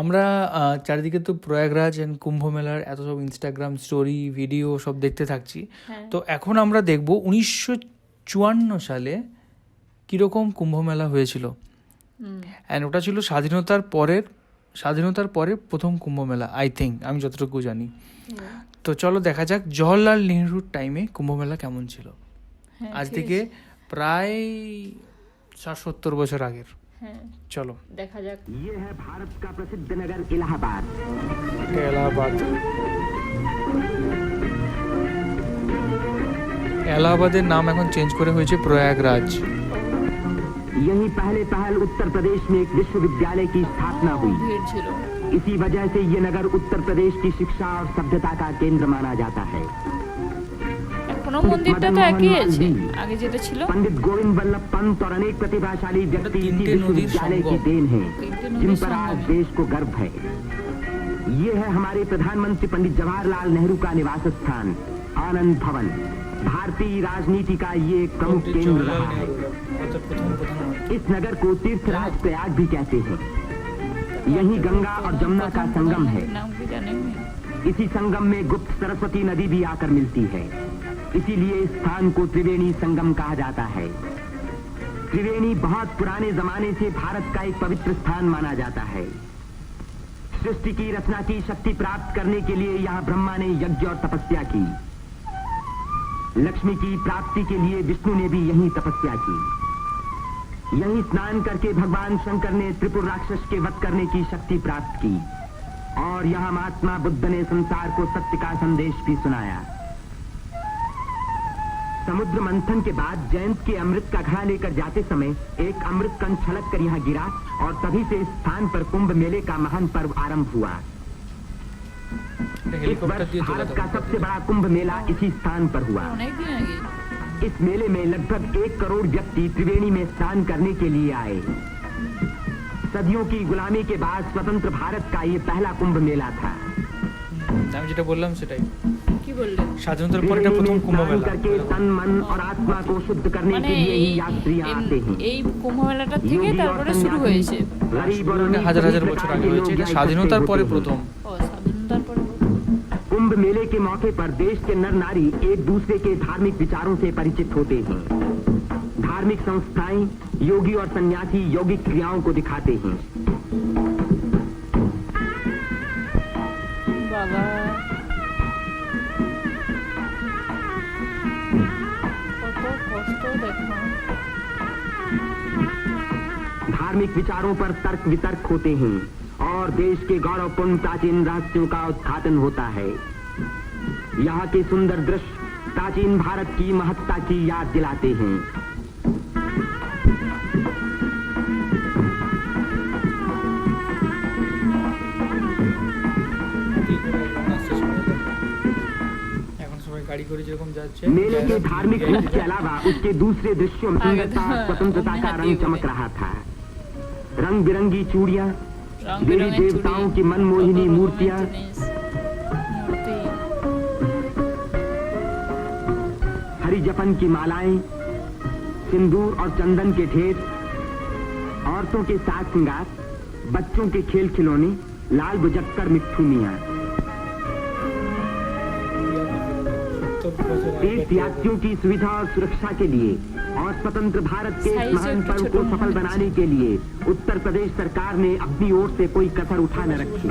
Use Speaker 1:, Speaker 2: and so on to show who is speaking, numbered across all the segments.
Speaker 1: আমরা চারিদিকে তো প্রয়াগরাজ অ্যান্ড কুম্ভ মেলার এত সব ইনস্টাগ্রাম স্টোরি ভিডিও সব দেখতে থাকছি। তো এখন আমরা দেখব 1954 সালে কীরকম কুম্ভ মেলা হয়েছিল। অ্যান্ড ওটা ছিল স্বাধীনতার পরে প্রথম কুম্ভ মেলা, আই থিঙ্ক, আমি যতটুকু জানি। তো চলো দেখা যাক জওহরলাল নেহরুর টাইমে কুম্ভ মেলা কেমন ছিল, আজ থেকে প্রায় 60-70 বছর আগের। চলো
Speaker 2: দেখা যাক।
Speaker 3: ये है भारत का प्रसिद्ध नगर इलाहाबाद।
Speaker 1: এলাহাবাদের নাম এখন চেঞ্জ করে হয়েছে প্রয়াগরাজ।
Speaker 3: यही पहले उत्तर प्रदेश में एक विश्वविद्यालय की स्थापना हुई। इसी वजह से ये नगर उत्तर प्रदेश की शिक्षा और सभ्यता का केंद्र माना जाता है।
Speaker 2: এখনো মন্দিরটা তো একই আছে আগে যেটা ছিল।
Speaker 3: पंडित गोविंद वल्लभ पंत और अनेक प्रतिभाशाली व्यक्ति इसी विश्वविद्यालय की देन हैं, जिन पर आज देश को गर्व है। ये है हमारे प्रधानमंत्री पंडित जवाहरलाल नेहरू का निवास स्थान आनंद भवन। भारतीय राजनीति का ये एक प्रमुख केंद्र रहा है। इस नगर को तीर्थराज प्रयाग भी कहते हैं। यही गंगा और जमुना का संगम है। इसी संगम में गुप्त सरस्वती नदी भी आकर मिलती है। इसीलिए इस स्थान को त्रिवेणी संगम कहा जाता है। त्रिवेणी बहुत पुराने जमाने से भारत का एक पवित्र स्थान माना जाता है। सृष्टि की रचना की शक्ति प्राप्त करने के लिए यहाँ ब्रह्मा ने यज्ञ और तपस्या की। लक्ष्मी की प्राप्ति के लिए विष्णु ने भी यही तपस्या की। यही स्नान करके भगवान शंकर ने त्रिपुर राक्षस के वध करने की शक्ति प्राप्त की। और यहाँ महात्मा बुद्ध ने संसार को सत्य का संदेश भी सुनाया। समुद्र मंथन के बाद जयंत के अमृत का घड़ा लेकर जाते समय एक अमृत कण छलक कर यहाँ गिरा और तभी से इस स्थान पर कुंभ मेले का महान पर्व आरंभ हुआ। इस वर्ष भारत का सबसे बड़ा कुंभ मेला इसी स्थान पर हुआ। इस मेले में लगभग 1 करोड़ व्यक्ति त्रिवेणी में स्नान करने के लिए आए। सदियों की गुलामी के बाद स्वतंत्र भारत का ये पहला कुंभ मेला था।
Speaker 1: আমি যেটা বললাম সেটাই।
Speaker 2: কি বললেন?
Speaker 1: স্বাধীনতার পরে এটা প্রথম কুম্ভ মেলা।
Speaker 3: करके तन मन और आत्मा को शुद्ध करने के लिए ही यात्री आते हैं।
Speaker 2: এই কুম্ভ মেলাটা থেকে তারপরে শুরু হয়েছে।
Speaker 3: गरीब और
Speaker 1: হাজার হাজার বছর আগে হয়েছে, এটা স্বাধীনতার পরে প্রথম।
Speaker 2: স্বাধীনতার পরে
Speaker 3: कुंभ मेले के मौके पर देश के नर नारी एक दूसरे के धार्मिक विचारों से परिचित होते हैं। धार्मिक संस्थाएं योगी और सन्यासी यौगिक क्रियाओं को दिखाते हैं।
Speaker 2: बाबा
Speaker 3: धार्मिक विचारों पर तर्क वितर्क होते हैं और देश के गौरवपूर्ण प्राचीन रहस्यों का उद्घाटन होता है। यहाँ के सुंदर दृश्य प्राचीन भारत की महत्ता की याद दिलाते हैं। मेले के धार्मिक रूप के अलावा उसके दूसरे दृश्यों में स्वतंत्रता का रंग चमक रहा था। रंग बिरंगी चूड़ियां, देवी देवताओं की मनमोहिनी मूर्तियां, हरी जपन की मालाएं, सिंदूर और चंदन के ढेर, औरतों के साज श्रृंगार, बच्चों के खेल खिलौने, लाल बुझक्कर मिट्ठू मियां। तीर्थयात्रियों की सुविधा और सुरक्षा के लिए और स्वतंत्र भारत के इस महान पर्व को सफल बनाने के लिए उत्तर प्रदेश सरकार ने अपनी ओर से कोई कसर उठा न रखी।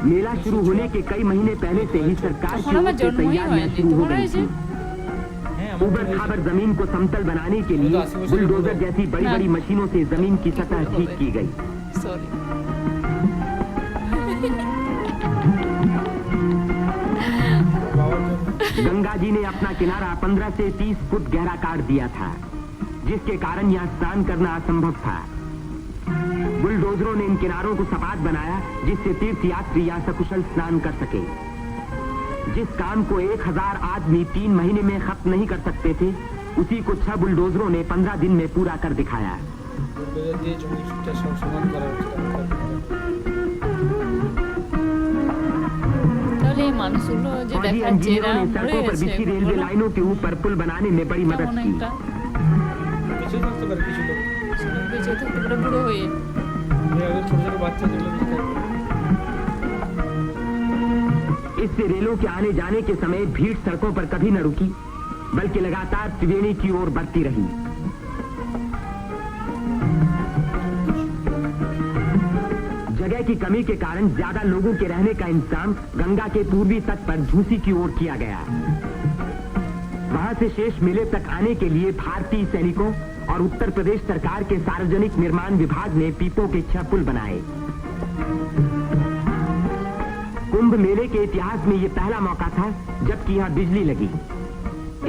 Speaker 3: मेला शुरू होने के कई महीने पहले से ही सरकार की ओर से तैयारियां शुरू हो गई थी। ऊबड़ खाबड़ जमीन को समतल बनाने के लिए बुलडोजर जैसी बड़ी बड़ी मशीनों से जमीन की सतह ठीक की गई। गंगा जी ने अपना किनारा 15 से 30 फुट गहरा काट दिया था, जिसके कारण यहाँ स्नान करना असंभव था। बुलडोजरों ने इन किनारों को सपाट बनाया, जिससे तीर्थयात्री यहाँ सकुशल स्नान कर सके। जिस काम को 1000 आदमी 3 महीने में खत्म नहीं कर सकते थे, उसी को 6 बुलडोजरों ने 15 दिन में पूरा कर दिखाया। सड़कों पर बिछी रेलवे लाइनों के ऊपर पुल बनाने में बड़ी मदद की।
Speaker 2: বেঁচে থাকতে পারে কিছু লোক, বেঁচে থাকতে পারে বুড়ো হয়ে।
Speaker 1: ছোট ছোট বাচ্চা যেগুলো
Speaker 3: जिससे रेलों के आने जाने के समय भीड़ सड़कों पर कभी न रुकी, बल्कि लगातार त्रिवेणी की ओर बढ़ती रही। जगह की कमी के कारण ज्यादा लोगों के रहने का इंतजाम गंगा के पूर्वी तट पर झूसी की ओर किया गया। वहां से शेष मेले तक आने के लिए भारतीय सैनिकों और उत्तर प्रदेश सरकार के सार्वजनिक निर्माण विभाग ने पीपों के 6 पुल बनाए। कुंभ मेले के इतिहास में ये पहला मौका था जबकि यहाँ बिजली लगी।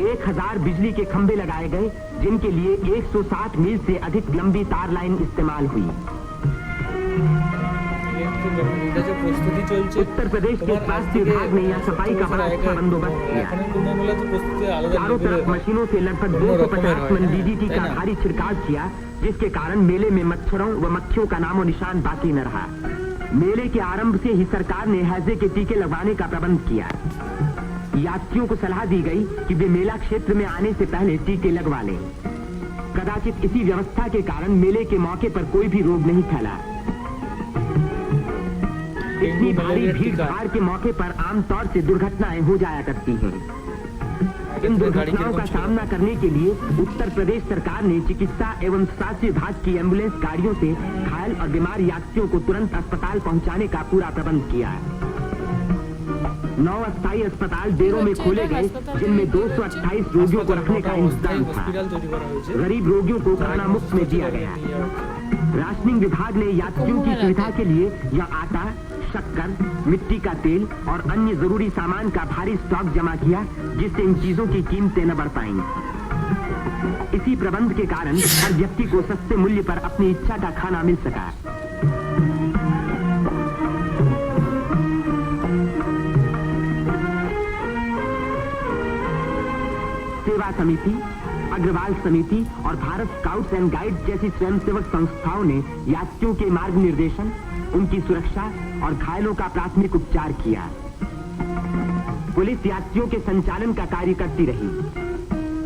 Speaker 3: 1000 बिजली के खंभे लगाए गए, जिनके लिए 160 मील से अधिक लंबी तार लाइन इस्तेमाल हुई। उत्तर प्रदेश के स्वास्थ्य विभाग ने यह सफाई का बड़ा अच्छा बंदोबस्त किया। चारों तरफ मशीनों से लगभग 250 मन DDT का भारी छिड़काव किया, जिसके कारण मेले में मच्छरों व मक्खियों का नामो निशान बाकी न रहा। मेले के आरंभ से ही सरकार ने हैजे के टीके लगवाने का प्रबंध किया। यात्रियों को सलाह दी गई कि वे मेला क्षेत्र में आने से पहले टीके लगवा लें। कदाचित इसी व्यवस्था के कारण मेले के मौके पर कोई भी रोग नहीं फैला। इतनी भारी भीड़ भाड़ के मौके पर आमतौर से दुर्घटनाएं हो जाया करती हैं। इन दुर्घटनाओं का सामना करने के लिए उत्तर प्रदेश सरकार ने चिकित्सा एवं स्वास्थ्य विभाग की एम्बुलेंस गाड़ियों से घायल और बीमार यात्रियों को तुरंत अस्पताल पहुंचाने का पूरा प्रबंध किया। 9 अस्थायी अस्पताल देरों में खोले गए, जिनमें 228 रोगियों को रखने का इंतजाम था। गरीब रोगियों को खाना मुफ्त में दिया गया। राशनिंग विभाग ने यात्रियों की सुविधा के लिए यह आटा, शक्कर, मिट्टी का तेल और अन्य जरूरी सामान का भारी स्टॉक जमा किया, जिससे इन चीजों की कीमतें न बढ़ पाएं। इसी प्रबंध के कारण हर व्यक्ति को सस्ते मूल्य पर अपनी इच्छा का खाना मिल सका। सेवा समिति, अग्रवाल समिति और भारत स्काउट्स एंड गाइड्स जैसी स्वयंसेवक संस्थाओं ने यात्रियों के मार्ग निर्देशन, उनकी सुरक्षा और घायलों का प्राथमिक उपचार किया। पुलिस यात्रियों के संचालन का कार्य करती रही।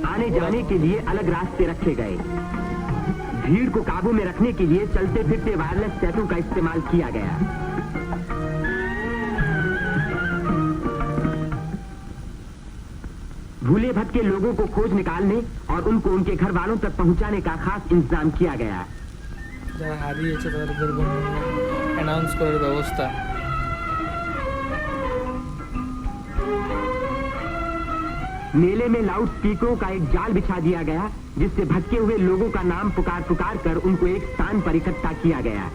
Speaker 3: आने जाने के लिए अलग रास्ते रखे गए। भीड़ को काबू में रखने के लिए चलते फिरते वायरलेस सेटों का इस्तेमाल किया गया। भूले भटके लोगों को खोज निकालने और उनको उनके घर वालों तक पहुंचाने का खास इंतजाम किया गया।
Speaker 1: अनाउंस করার ব্যবস্থা।
Speaker 3: मेले में लाउड स्पीकरों का एक जाल बिछा दिया गया, जिससे भटके हुए लोगों का नाम पुकार पुकार कर उनको एक स्थान पर इकट्ठा किया गया।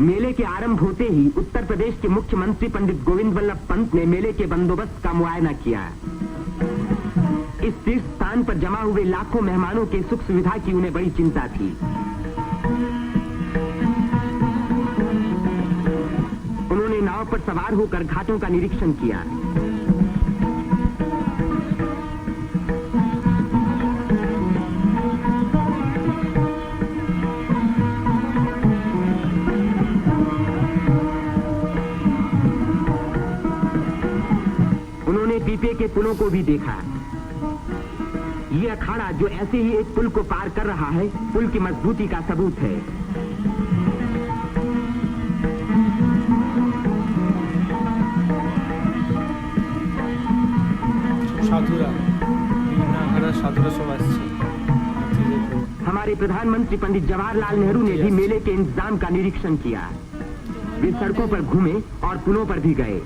Speaker 3: मेले के आरंभ होते ही उत्तर प्रदेश के मुख्यमंत्री पंडित गोविंद वल्लभ पंत ने मेले के बंदोबस्त का मुआयना किया। इस तीर्थ स्थान पर जमा हुए लाखों मेहमानों के सुख सुविधा की उन्हें बड़ी चिंता थी। उन्होंने नाव पर सवार होकर घाटों का निरीक्षण किया। उन्होंने पीपे के पुलों को भी देखा। ये अखाड़ा जो ऐसे ही एक पुल को पार कर रहा है, पुल की मजबूती का सबूत है। हमारे प्रधानमंत्री पंडित जवाहरलाल नेहरू ने भी मेले के इंतजाम का निरीक्षण किया। वे सड़कों पर घूमे और पुलों पर भी गए।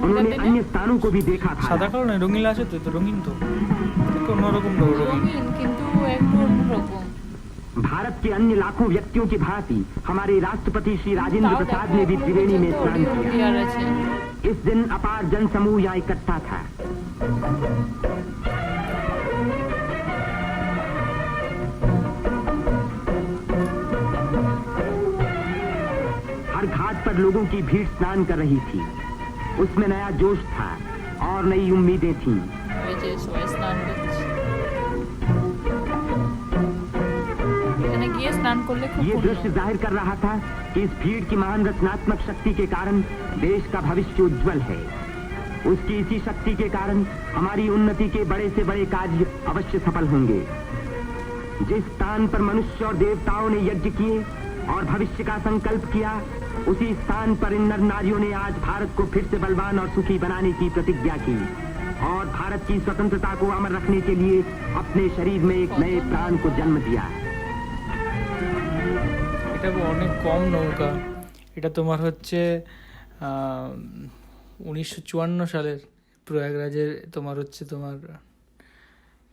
Speaker 3: उन्होंने अन्य स्थानों को भी देखा था।
Speaker 1: সাদা কালো না রঙিন আছে তো রঙিন তো অন্যরকম
Speaker 2: রঙিন কিন্তু একটু অন্যরকম।
Speaker 3: भारत के अन्य लाखों व्यक्तियों की भांति हमारे राष्ट्रपति श्री राजेंद्र प्रसाद ने भी त्रिवेणी में स्नान किया। इस दिन अपार जनसमूह यहाँ इकट्ठा था। हर घाट पर लोगों की भीड़ स्नान कर रही थी। उसमें नया जोश था और नई उम्मीदें थीं। ये दृश्य जाहिर कर रहा था कि इस भीड़ की महान रचनात्मक शक्ति के कारण देश का भविष्य उज्जवल है। उसकी इसी शक्ति के कारण हमारी उन्नति के बड़े से बड़े कार्य अवश्य सफल होंगे। जिस स्थान पर मनुष्य और देवताओं ने यज्ञ किए और भविष्य का संकल्प किया, उसी स्थान पर इन नर नारियों ने आज भारत को फिर से बलवान और सुखी बनाने की प्रतिज्ञा की और भारत की स्वतंत्रता को अमर रखने के लिए अपने शरीर में एक नए प्राण को जन्म दिया।
Speaker 1: এটা অনেক কম নৌকা। এটা তোমার হচ্ছে 1954 সালের প্রয়াগরাজের তোমার হচ্ছে তোমার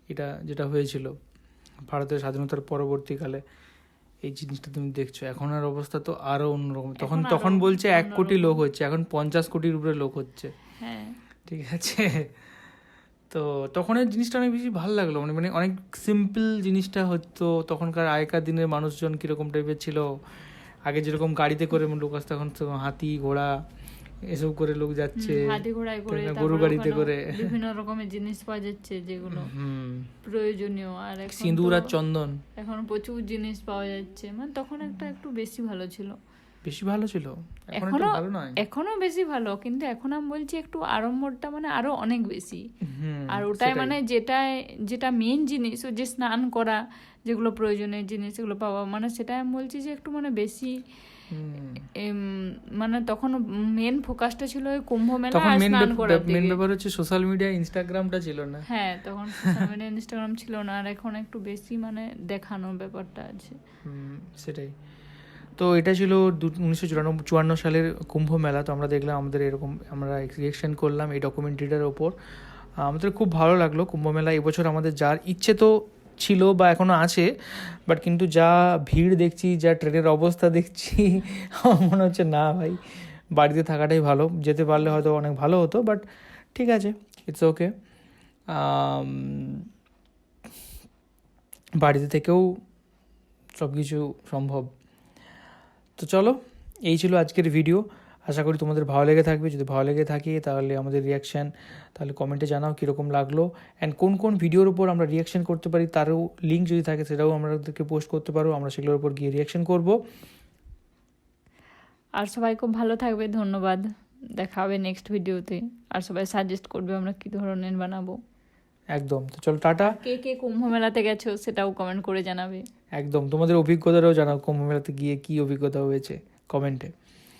Speaker 1: এটা যেটা হয়েছিল ভারতের স্বাধীনতার পরবর্তীকালে। এই জিনিসটা তুমি দেখছো, এখনের অবস্থা তো আরো অন্যরকম। তখন বলছে 1 কোটি লোক হচ্ছে, এখন 50 কোটির উপরে লোক হচ্ছে।
Speaker 2: হ্যাঁ,
Speaker 1: ঠিক আছে। তো তখনের জিনিসটা অনেক বেশি ভালো লাগলো, মানে অনেক সিম্পল জিনিসটা হতো। তখনকার আগেকার দিনের মানুষজন কিরকম টাইপের ছিল, আগে যেরকম গাড়িতে করে লোক আসতো, এখন তো হাতি ঘোড়া এসব করে লোক যাচ্ছে,
Speaker 2: হাতি ঘোড়ায় করে,
Speaker 1: গরু গাড়িতে করে
Speaker 2: বিভিন্ন রকমের জিনিস পাওয়া যাচ্ছে যেগুলো প্রয়োজনীয়। আর
Speaker 1: সিঁদুর আর চন্দন,
Speaker 2: এখন প্রচুর জিনিস পাওয়া যাচ্ছে। মানে তখন একটু বেশি ভালো ছিল,
Speaker 1: বেশি ভালো ছিল।
Speaker 2: এখনো বেশি ভালো, কিন্তু এখন আমি বলছি একটু আড়ম্বরটা মানে আরো অনেক বেশি। আর ওটাই মানে যেটা মেন জিনিস, ও যে স্নান করা, যেগুলো প্রয়োজনীয় জিনিস সেগুলো পাওয়া, মানে সেটাই আমি বলছি যে একটু মানে বেশি। মানে তখন মেন ফোকাসটা ছিল ওই কুম্ভ মেলা আর স্নান করার দিকে।
Speaker 1: মেন ব্যাপার হচ্ছে সোশ্যাল মিডিয়া, ইনস্টাগ্রামটা ছিল না।
Speaker 2: হ্যাঁ, তখন সোশ্যাল মিডিয়া ইনস্টাগ্রাম ছিল না, আর এখন একটু বেশি মানে দেখানো ব্যাপারটা আছে।
Speaker 1: সেটাই। তো এটা ছিল 1954 সালের কুম্ভ মেলা। তো আমরা দেখলাম, আমাদের এরকম আমরা রিয়েকশন করলাম এই ডকুমেন্টারিটার ওপর। আমাদের খুব ভালো লাগলো কুম্ভ মেলা এবছর। আমাদের যার ইচ্ছে তো ছিল বা এখনও আছে, বাট কিন্তু যা ভিড় দেখছি, যা ট্রেনের অবস্থা দেখছি, আমার মনে হচ্ছে না ভাই, বাড়িতে থাকাটাই ভালো। যেতে পারলে হয়তো অনেক ভালো হতো, বাট ঠিক আছে, ইটস ওকে। বাড়িতে থেকেও সব কিছু সম্ভব। তো চলো, এই ছিল আজকের ভিডিও। আশা করি তোমাদের ভালো লেগে থাকবে। যদি ভালো লেগে থাকে তাহলে আমাদের রিয়াকশান তাহলে কমেন্টে জানাও কীরকম লাগলো, অ্যান্ড কোন কোন ভিডিওর উপর আমরা রিয়াকশান করতে পারি তারও লিঙ্ক যদি থাকে সেটাও আমাদেরকে পোস্ট করতে পারো, আমরা সেগুলোর উপর গিয়ে রিয়াকশান করব।
Speaker 2: আর সবাই খুব ভালো থাকবে, ধন্যবাদ। দেখা হবে নেক্সট ভিডিওতে। আর সবাই সাজেস্ট করবে আমরা কী ধরনের বানাবো।
Speaker 1: একদম। তো চলো, টাটা।
Speaker 2: কে কে কুম্ভ মেলাতে গেছো সেটাও কমেন্ট করে জানাবে।
Speaker 1: একদম, তোমাদের অভিজ্ঞতাটাও জানাও, কুম্ভ মেলাতে গিয়ে কী অভিজ্ঞতা হয়েছে কমেন্টে।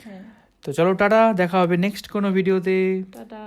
Speaker 2: হ্যাঁ,
Speaker 1: তো চলো, টাটা। দেখা হবে নেক্সট কোনো ভিডিওতে।
Speaker 2: টাটা।